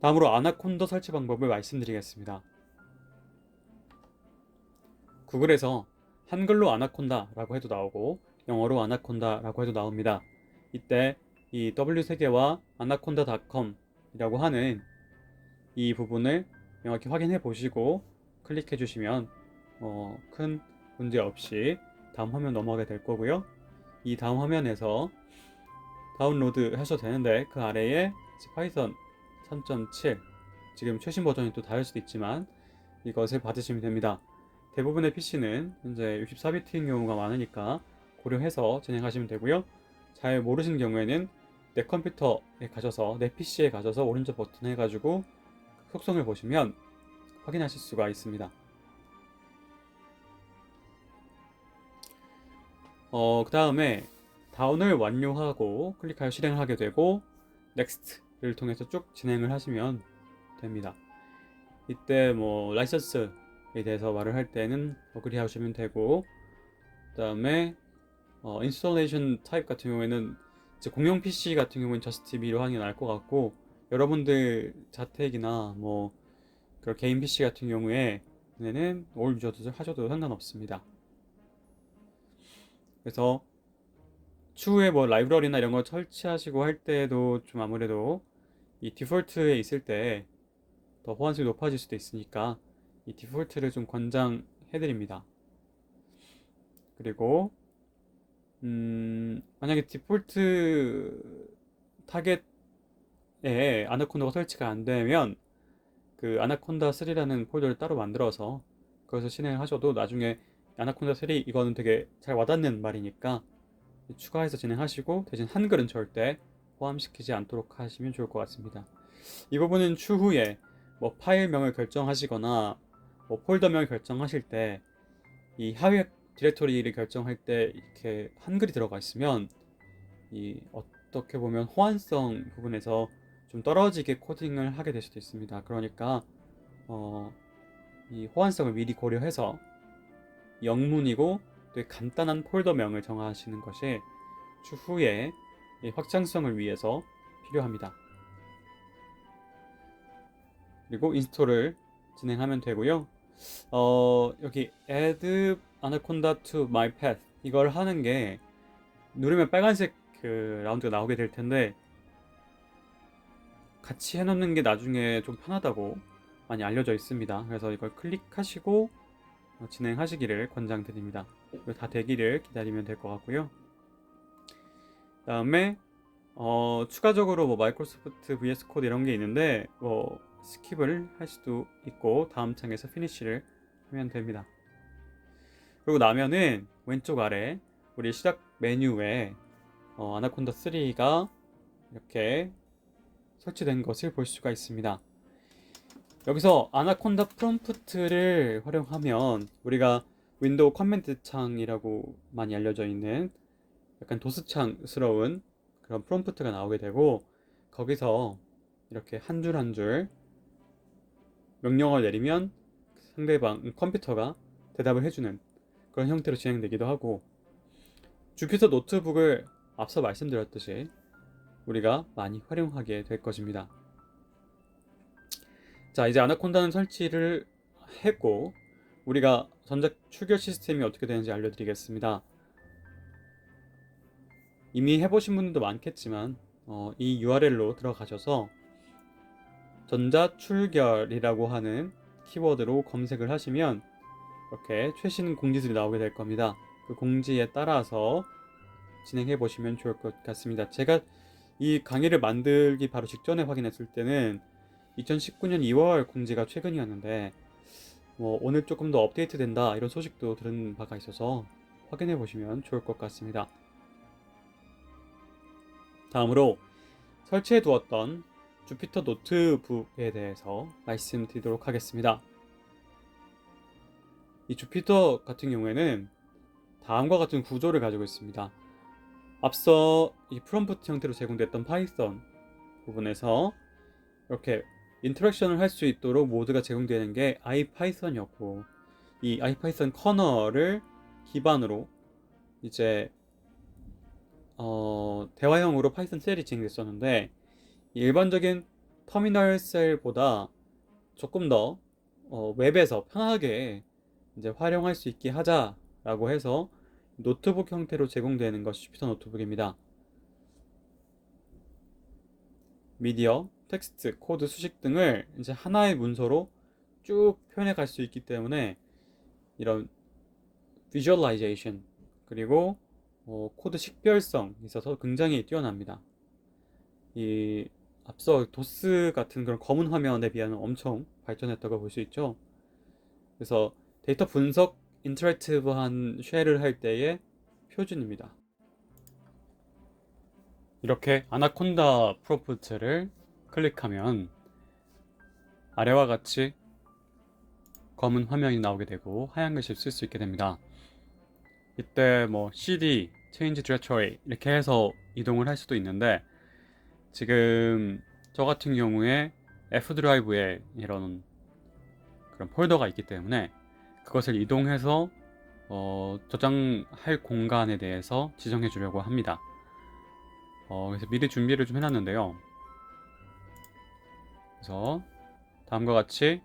다음으로 아나콘다 설치 방법을 말씀드리겠습니다. 구글에서 한글로 아나콘다라고 해도 나오고 영어로 아나콘다라고 해도 나옵니다. 이때 이 W3개와 anaconda.com이라고 하는 이 부분을 명확히 확인해 보시고 클릭해 주시면 큰 문제 없이 다음 화면 넘어가게 될 거고요. 이 다음 화면에서 다운로드 하셔도 되는데 그 아래에 파이썬 3.7 지금 최신 버전이 또 다를 수도 있지만 이것을 받으시면 됩니다. 대부분의 PC는 현재 64비트인 경우가 많으니까 고려해서 진행하시면 되고요. 잘 모르시는 경우에는 내 컴퓨터에 가셔서 내 PC에 가셔서 오른쪽 버튼 해가지고 속성을 보시면 확인하실 수가 있습니다. 그 다음에 다운을 완료하고 클릭하여 실행을 하게 되고 넥스트를 통해서 쭉 진행을 하시면 됩니다. 이때 뭐 라이선스에 대해서 말을 할 때는 어그리 하시면 되고, 그 다음에 인스톨레이션 타입 같은 경우에는 이제 공용 PC 같은 경우는 저스트비로 하는 게 나을 것 같고, 여러분들 자택이나 뭐 그런 개인 PC 같은 경우에는 올 유저도 하셔도 상관없습니다. 그래서 추후에 뭐 라이브러리나 이런 거 설치하시고 할 때도 좀 아무래도 이 디폴트에 있을 때 더 호환성이 높아질 수도 있으니까 이 디폴트를 좀 권장해 드립니다. 그리고 만약에 디폴트 타겟에 아나콘다가 설치가 안 되면 그 아나콘다 3라는 폴더를 따로 만들어서 그것을 실행을 하셔도 나중에 아나콘다 3 이거는 되게 잘 와닿는 말이니까 추가해서 진행하시고, 대신 한글은 절대 포함시키지 않도록 하시면 좋을 것 같습니다. 이 부분은 추후에 뭐 파일명을 결정하시거나 뭐 폴더명을 결정하실 때 이 하위 디렉토리를 결정할 때 이렇게 한글이 들어가 있으면 이 어떻게 보면 호환성 부분에서 좀 떨어지게 코딩을 하게 될 수도 있습니다. 그러니까 이 호환성을 미리 고려해서 영문이고 또 간단한 폴더명을 정하시는 것이 추후에 이 확장성을 위해서 필요합니다. 그리고 인스톨을 진행하면 되고요. 여기 add anaconda to my path 이걸 하는 게 누르면 빨간색 그 라운드가 나오게 될 텐데, 같이 해놓는 게 나중에 좀 편하다고 많이 알려져 있습니다. 그래서 이걸 클릭하시고 진행하시기를 권장드립니다. 다 되기를 기다리면 될 것 같고요. 다음에 추가적으로 뭐 마이크로소프트 VS 코드 이런 게 있는데 뭐 스킵을 할 수도 있고 다음 창에서 피니쉬를 하면 됩니다. 그리고 나면은 왼쪽 아래 우리 시작 메뉴에 아나콘다 3가 이렇게 설치된 것을 볼 수가 있습니다. 여기서 아나콘다 프롬프트를 활용하면 우리가 윈도우 커맨드 창이라고 많이 알려져 있는 약간 도스창스러운 그런 프롬프트가 나오게 되고, 거기서 이렇게 한 줄 한 줄 명령을 내리면 상대방 컴퓨터가 대답을 해주는 그런 형태로 진행되기도 하고, 주피터 노트북을 앞서 말씀드렸듯이 우리가 많이 활용하게 될 것입니다. 자, 이제 아나콘다는 설치를 했고 우리가 전자 출결 시스템이 어떻게 되는지 알려드리겠습니다. 이미 해보신 분들도 많겠지만 이 URL로 들어가셔서 전자 출결이라고 하는 키워드로 검색을 하시면 이렇게 최신 공지들이 나오게 될 겁니다. 그 공지에 따라서 진행해 보시면 좋을 것 같습니다. 제가 이 강의를 만들기 바로 직전에 확인했을 때는 2019년 2월 공지가 최근이었는데 오늘 조금 더 업데이트 된다 이런 소식도 들은 바가 있어서 확인해 보시면 좋을 것 같습니다. 다음으로 설치해 두었던 주피터 노트북에 대해서 말씀드리도록 하겠습니다. 이 주피터 같은 경우에는 다음과 같은 구조를 가지고 있습니다. 앞서 이 프롬프트 형태로 제공됐던 파이썬 부분에서 이렇게 인터랙션을 할 수 있도록 모드가 제공되는 게 IPython이었고, 이 IPython 커널을 기반으로 이제 대화형으로 파이썬 셀이 진행됐었는데, 일반적인 터미널 셀보다 조금 더 웹에서 편하게 이제 활용할 수 있게 하자라고 해서 노트북 형태로 제공되는 것이 주피터 노트북입니다. 미디어, 텍스트, 코드, 수식 등을 이제 하나의 문서로 쭉 표현해 갈 수 있기 때문에 이런 비주얼라이제이션 그리고 코드 식별성이 있어서 굉장히 뛰어납니다. 이 앞서 도스 같은 그런 검은 화면에 비하면 엄청 발전했다고 볼 수 있죠. 그래서 데이터 분석 인터랙티브한 쉘을 할 때의 표준입니다. 이렇게 아나콘다 프롬프트를 클릭하면 아래와 같이 검은 화면이 나오게 되고 하얀 글씨를 쓸 수 있게 됩니다. 이때 뭐 cd, change directory 이렇게 해서 이동을 할 수도 있는데 지금 저 같은 경우에 F 드라이브에 이런 그런 폴더가 있기 때문에 그것을 이동해서 저장할 공간에 대해서 지정해 주려고 합니다. 그래서 미리 준비를 좀 해놨는데요. 그래서 다음과 같이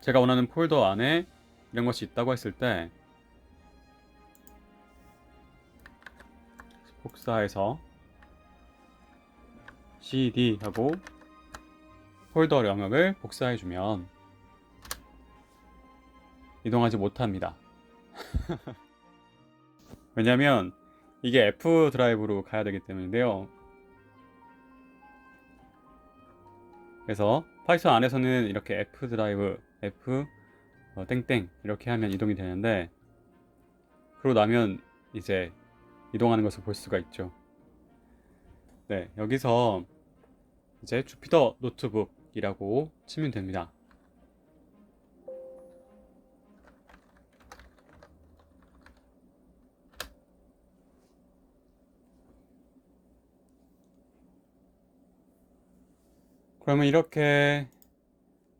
제가 원하는 폴더 안에 이런 것이 있다고 했을 때 복사해서 cd 하고 폴더 영역을 복사해주면 이동하지 못합니다. 왜냐면 이게 F 드라이브로 가야 되기 때문인데요. 그래서 파이썬 안에서는 이렇게 F 드라이브, F 땡땡 이렇게 하면 이동이 되는데 그러고 나면 이제 이동하는 것을 볼 수가 있죠. 네, 여기서 이제 주피터 노트북이라고 치면 됩니다. 그러면 이렇게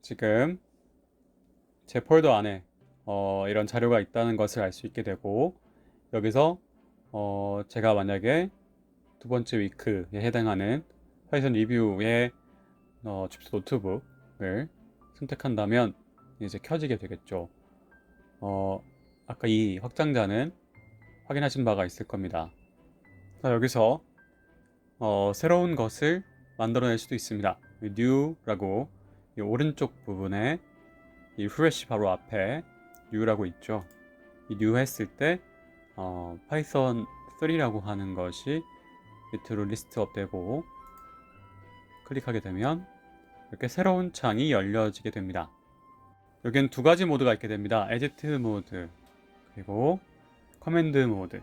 지금 제 폴더 안에 이런 자료가 있다는 것을 알 수 있게 되고 여기서 제가 만약에 두 번째 위크에 해당하는 파이썬 리뷰의 주피터 노트북을 선택한다면 이제 켜지게 되겠죠. 아까 이 확장자는 확인하신 바가 있을 겁니다. 자, 여기서 새로운 것을 만들어낼 수도 있습니다. new라고 이 오른쪽 부분에 이 프레시 바로 앞에 new라고 있죠. 이 new 했을 때 파이썬 3라고 하는 것이 밑으로 리스트업 되고 클릭하게 되면 이렇게 새로운 창이 열려지게 됩니다. 여기엔 두 가지 모드가 있게 됩니다. 에디트 모드 그리고 커맨드 모드.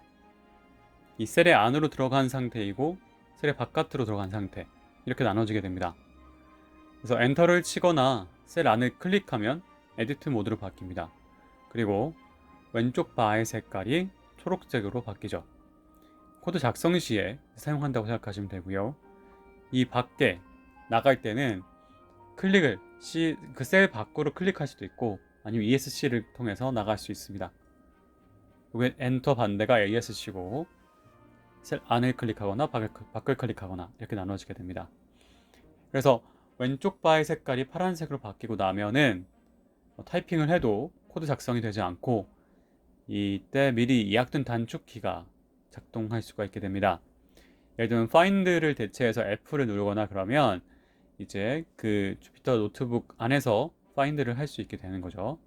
이 셀의 안으로 들어간 상태이고 셀의 바깥으로 들어간 상태 이렇게 나눠지게 됩니다. 그래서 엔터를 치거나 셀 안을 클릭하면 에디트 모드로 바뀝니다. 그리고 왼쪽 바의 색깔이 초록색으로 바뀌죠. 코드 작성 시에 사용한다고 생각하시면 되고요. 이 밖에 나갈 때는 클릭을 그 셀 밖으로 클릭할 수도 있고 아니면 ESC를 통해서 나갈 수 있습니다. 여기 엔터 반대가 ESC고 셀 안을 클릭하거나 밖을 클릭하거나 이렇게 나눠지게 됩니다. 그래서 왼쪽 바의 색깔이 파란색으로 바뀌고 나면은 타이핑을 해도 코드 작성이 되지 않고 이때 미리 예약된 단축키가 작동할 수가 있게 됩니다. 예를 들면 find를 대체해서 F를 누르거나 그러면 이제 그 주피터 노트북 안에서 find를 할 수 있게 되는 거죠.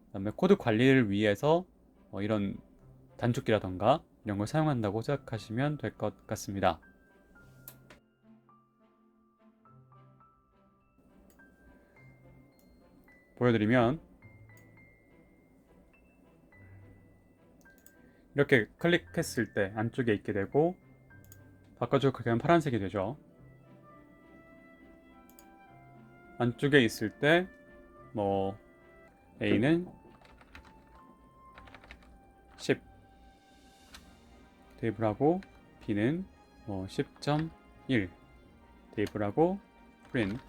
그다음에 코드 관리를 위해서 이런 단축키라던가 이런 걸 사용한다고 생각하시면 될 것 같습니다. 보여드리면 이렇게 클릭했을 때 안쪽에 있게 되고 바꿔주고 클릭하면 파란색이 되죠. 안쪽에 있을 때 뭐 A는 10 대입을 하고 B는 뭐 10.1 대입을 하고 print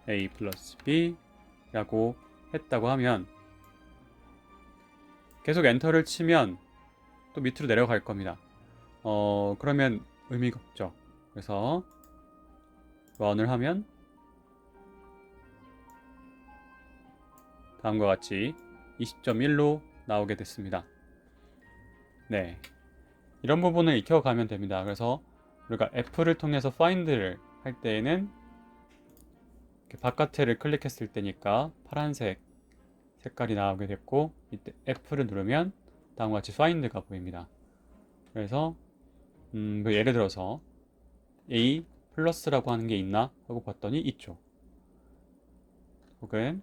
A 플러스 B 라고 했다고 하면 계속 엔터를 치면 또 밑으로 내려갈 겁니다. 그러면 의미가 없죠. 그래서 런을 하면 다음과 같이 20.1로 나오게 됐습니다. 네, 이런 부분을 익혀가면 됩니다. 그래서 우리가 F를 통해서 find를 할 때에는 이렇게 바깥에를 클릭했을 때니까 파란색 색깔이 나오게 됐고, 이때 F를 누르면 다음과 같이 find가 보입니다. 그래서 뭐 예를 들어서 A 플러스라고 하는 게 있나 하고 봤더니 있죠. 혹은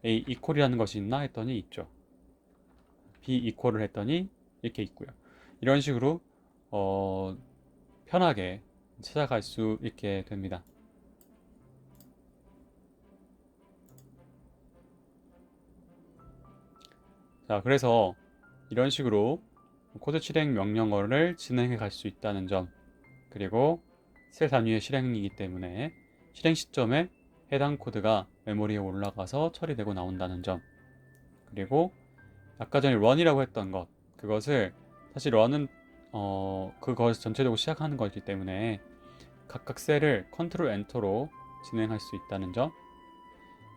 A 이퀄이라는 것이 있나 했더니 있죠. B 이퀄을 했더니 이렇게 있고요. 이런 식으로 편하게 찾아갈 수 있게 됩니다. 자, 그래서 이런 식으로 코드 실행 명령어를 진행해 갈 수 있다는 점, 그리고 셀 단위의 실행이기 때문에 실행 시점에 해당 코드가 메모리에 올라가서 처리되고 나온다는 점, 그리고 아까 전에 run이라고 했던 것, 그것을 사실 run은 그것을 전체적으로 시작하는 거기 때문에 각각 셀을 컨트롤 엔터로 진행할 수 있다는 점,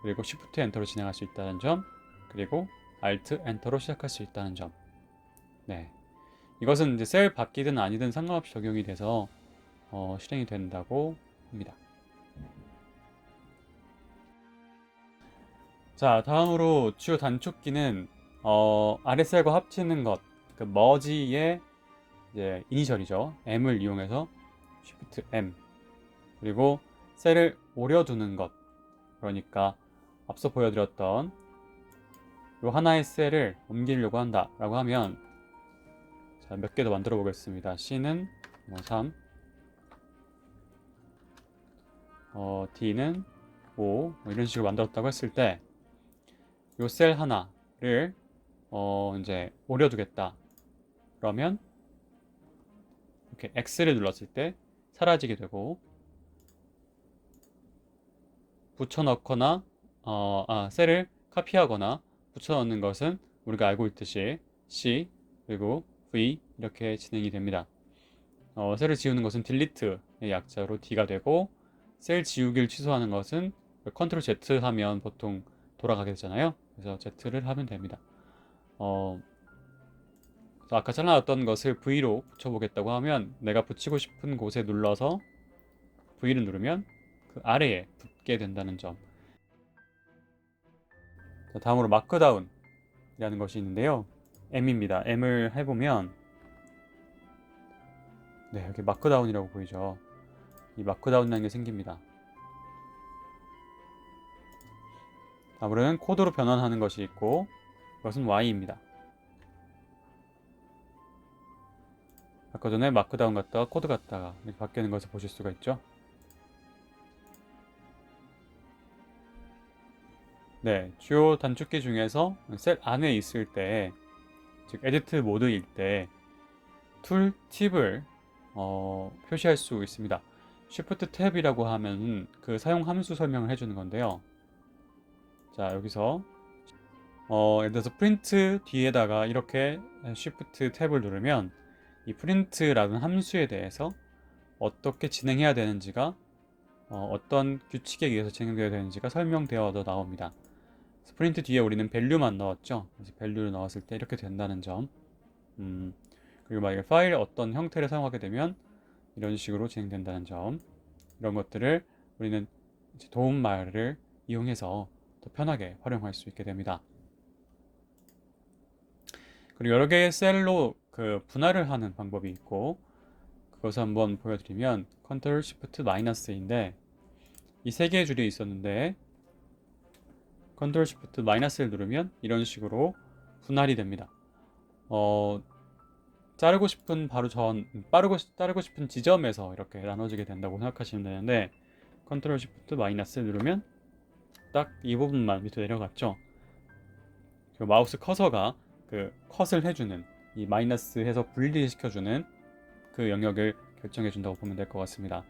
그리고 쉬프트 엔터로 진행할 수 있다는 점, 그리고 알트 엔터로 시작할 수 있다는 점. 네, 이것은 이제 셀 바뀌든 아니든 상관없이 적용이 돼서 실행이 된다고 합니다. 자, 다음으로 주요 단축키는 아래 셀과 합치는 것, 그 머지의 이제 이니셜이죠. M을 이용해서 Shift M, 그리고 셀을 오려두는 것, 그러니까 앞서 보여드렸던 요 하나의 셀을 옮기려고 한다 라고 하면, 자, 몇 개 더 만들어 보겠습니다. C는 3, D는 5, 이런 식으로 만들었다고 했을 때 요 셀 하나를 이제 오려두겠다 그러면 이렇게 X를 눌렀을 때 사라지게 되고, 붙여넣거나 셀을 카피하거나 붙여넣는 것은 우리가 알고 있듯이 C 그리고 V 이렇게 진행이 됩니다. 셀을 지우는 것은 delete의 약자로 D가 되고, 셀 지우기를 취소하는 것은 컨트롤 Z 하면 보통 돌아가게 되잖아요. 그래서 Z를 하면 됩니다. 아까 잘라놨던 것을 V로 붙여보겠다고 하면 내가 붙이고 싶은 곳에 눌러서 V를 누르면 그 아래에 붙게 된다는 점. 자, 다음으로 마크다운이라는 것이 있는데요. M입니다. M을 해보면 네, 여기 마크다운이라고 보이죠. 이 마크다운이라는 게 생깁니다. 다음으로는 코드로 변환하는 것이 있고, 이것은 Y입니다. 아까 전에 마크다운 갔다가 코드 갔다가 이렇게 바뀌는 것을 보실 수가 있죠. 네, 주요 단축키 중에서 셀 안에 있을 때, 즉 에디트 모드일 때 툴 팁을 표시할 수 있습니다. Shift 탭이라고 하면 그 사용 함수 설명을 해주는 건데요. 자, 여기서 예를 들어서 프린트 뒤에다가 이렇게 Shift 탭을 누르면 이 프린트라는 함수에 대해서 어떻게 진행해야 되는지가 어떤 규칙에 의해서 진행되어야 되는지가 설명되어 나옵니다. 프린트 뒤에 우리는 밸류만 넣었죠. 그래서 밸류를 넣었을 때 이렇게 된다는 점. 그리고 만약에 파일의 어떤 형태를 사용하게 되면 이런 식으로 진행된다는 점. 이런 것들을 우리는 도움말을 이용해서 더 편하게 활용할 수 있게 됩니다. 그리고 여러 개의 셀로 그 분할을 하는 방법이 있고, 그것을 한번 보여드리면 Ctrl Shift 마이너스인데 이 세 개의 줄이 있었는데 Ctrl Shift 마이너스를 누르면 이런 식으로 분할이 됩니다. 자르고 싶은 자르고 싶은 지점에서 이렇게 나눠지게 된다고 생각하시면 되는데, Ctrl Shift 마이너스 누르면 딱 이 부분만 밑으로 내려갔죠. 그 마우스 커서가 그 컷을 해주는, 이 마이너스 해서 분리시켜주는 그 영역을 결정해 준다고 보면 될 것 같습니다.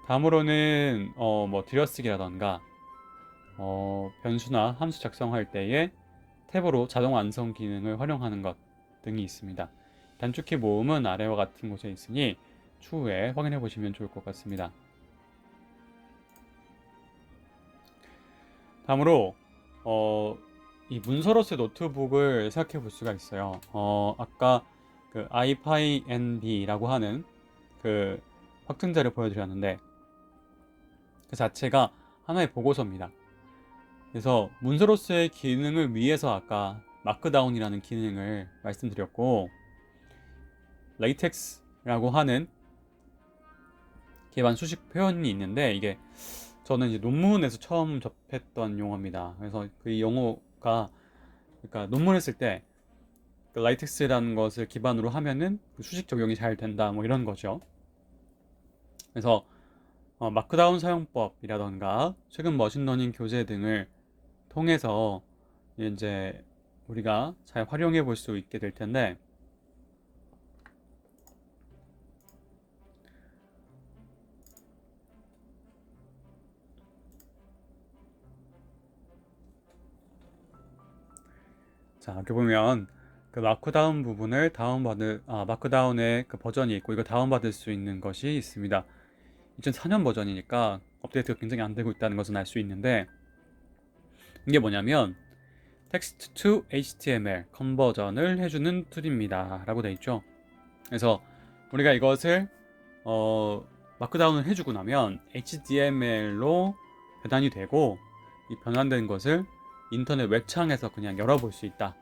다음으로는 뭐 들여쓰기라던가 변수나 함수 작성할 때에 탭으로 자동 완성 기능을 활용하는 것 등이 있습니다. 단축키 모음은 아래와 같은 곳에 있으니 추후에 확인해 보시면 좋을 것 같습니다. 다음으로 이 문서로서의 노트북을 생각해 볼 수가 있어요. 아까 그 iPyNB라고 하는 그 확증자를 보여드렸는데 그 자체가 하나의 보고서입니다. 그래서 문서로서의 기능을 위해서 아까 마크다운이라는 기능을 말씀드렸고, 레이텍스라고 하는 기반 수식 표현이 있는데 이게 저는 이제 논문에서 처음 접했던 용어입니다. 그래서 그 용어가 그러니까 논문을 쓸 때 그 라이텍스라는 것을 기반으로 하면은 그 수식 적용이 잘 된다 뭐 이런 거죠. 그래서 마크다운 사용법이라던가 최근 머신러닝 교재 등을 통해서 이제 우리가 잘 활용해 볼 수 있게 될 텐데, 자 이렇게 보면 그 마크다운 부분을 마크다운의 그 버전이 있고 이거 다운받을 수 있는 것이 있습니다. 2004년 버전이니까 업데이트가 굉장히 안 되고 있다는 것은 알 수 있는데, 이게 뭐냐면 text to HTML 컨버전을 해주는 툴입니다 라고 되어 있죠. 그래서 우리가 이것을 마크다운을 해주고 나면 HTML로 변환이 되고 이 변환된 것을 인터넷 웹창에서 그냥 열어볼 수 있다,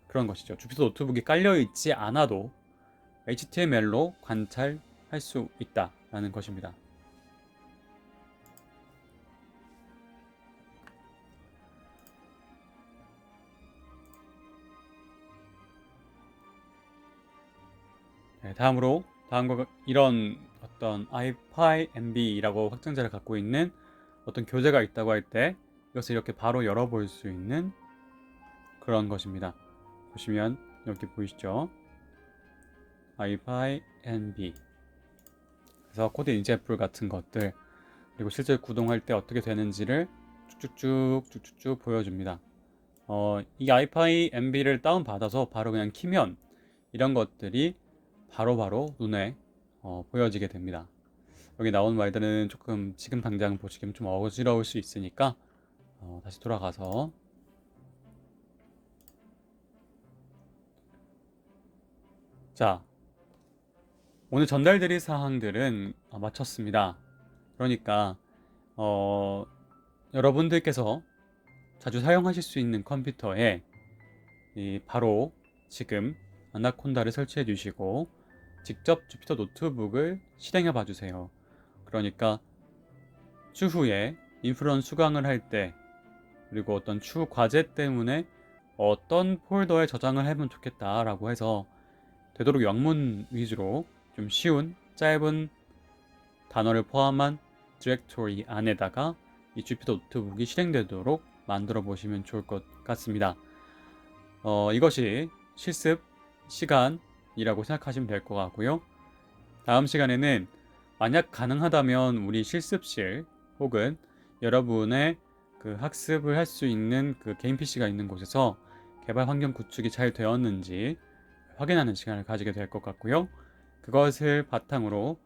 그런 것이죠. 주피터 노트북이 깔려있지 않아도 HTML로 관찰할 수 있다라는 것입니다. 네, 다음으로 이런 어떤 iPyNB라고 확장자를 갖고 있는 어떤 교재가 있다고 할 때 이것을 이렇게 바로 열어볼 수 있는 그런 것입니다. 보시면 여기 보이시죠? iPyNB. 그래서 코드 인젝플 같은 것들, 그리고 실제 구동할 때 어떻게 되는지를 쭉쭉쭉 보여줍니다. 이 iPyNB를 다운받아서 바로 그냥 키면 이런 것들이 바로바로 눈에 보여지게 됩니다. 여기 나온 말들은 조금 지금 당장 보시기엔 좀 어지러울 수 있으니까 다시 돌아가서 자, 오늘 전달드릴 사항들은 마쳤습니다. 그러니까 여러분들께서 자주 사용하실 수 있는 컴퓨터에 바로 지금 아나콘다를 설치해 주시고 직접 주피터 노트북을 실행해 봐 주세요. 그러니까 추후에 인프런 수강을 할 때, 그리고 어떤 추후 과제 때문에 어떤 폴더에 저장을 하면 좋겠다라고 해서 되도록 영문 위주로 좀 쉬운 짧은 단어를 포함한 디렉토리 안에다가 이 주피터 노트북이 실행되도록 만들어 보시면 좋을 것 같습니다. 이것이 실습 시간이라고 생각하시면 될 것 같고요. 다음 시간에는 만약 가능하다면 우리 실습실 혹은 여러분의 그 학습을 할 수 있는 그 개인 PC가 있는 곳에서 개발 환경 구축이 잘 되었는지 확인하는 시간을 가지게 될 것 같고요. 그것을 바탕으로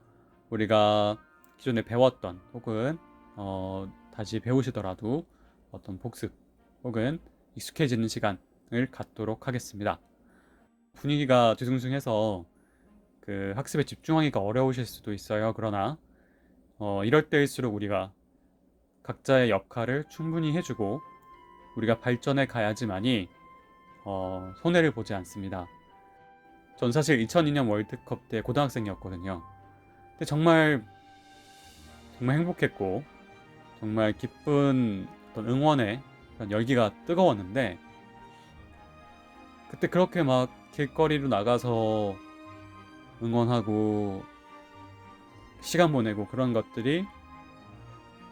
우리가 기존에 배웠던 혹은 다시 배우시더라도 어떤 복습 혹은 익숙해지는 시간을 갖도록 하겠습니다. 분위기가 뒤숭숭해서 그 학습에 집중하기가 어려우실 수도 있어요. 그러나 이럴 때일수록 우리가 각자의 역할을 충분히 해주고 우리가 발전해 가야지만이 손해를 보지 않습니다. 전 사실 2002년 월드컵 때 고등학생이었거든요. 근데 정말 행복했고 정말 기쁜 어떤 응원의 그런 열기가 뜨거웠는데, 그때 그렇게 막 길거리로 나가서 응원하고 시간 보내고 그런 것들이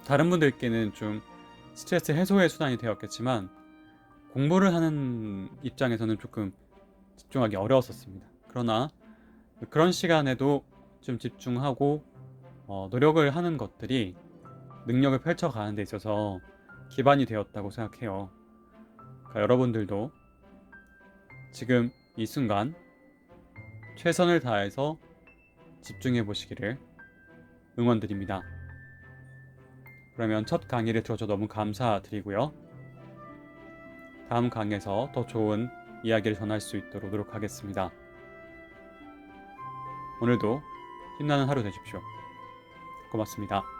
다른 분들께는 좀 스트레스 해소의 수단이 되었겠지만 공부를 하는 입장에서는 조금 집중하기 어려웠었습니다. 그러나 그런 시간에도 좀 집중하고 노력을 하는 것들이 능력을 펼쳐가는 데 있어서 기반이 되었다고 생각해요. 그러니까 여러분들도 지금 이 순간 최선을 다해서 집중해 보시기를 응원드립니다. 그러면 첫 강의를 들어줘 너무 감사드리고요. 다음 강의에서 더 좋은 이야기를 전할 수 있도록 노력하겠습니다. 오늘도 힘나는 하루 되십시오. 고맙습니다.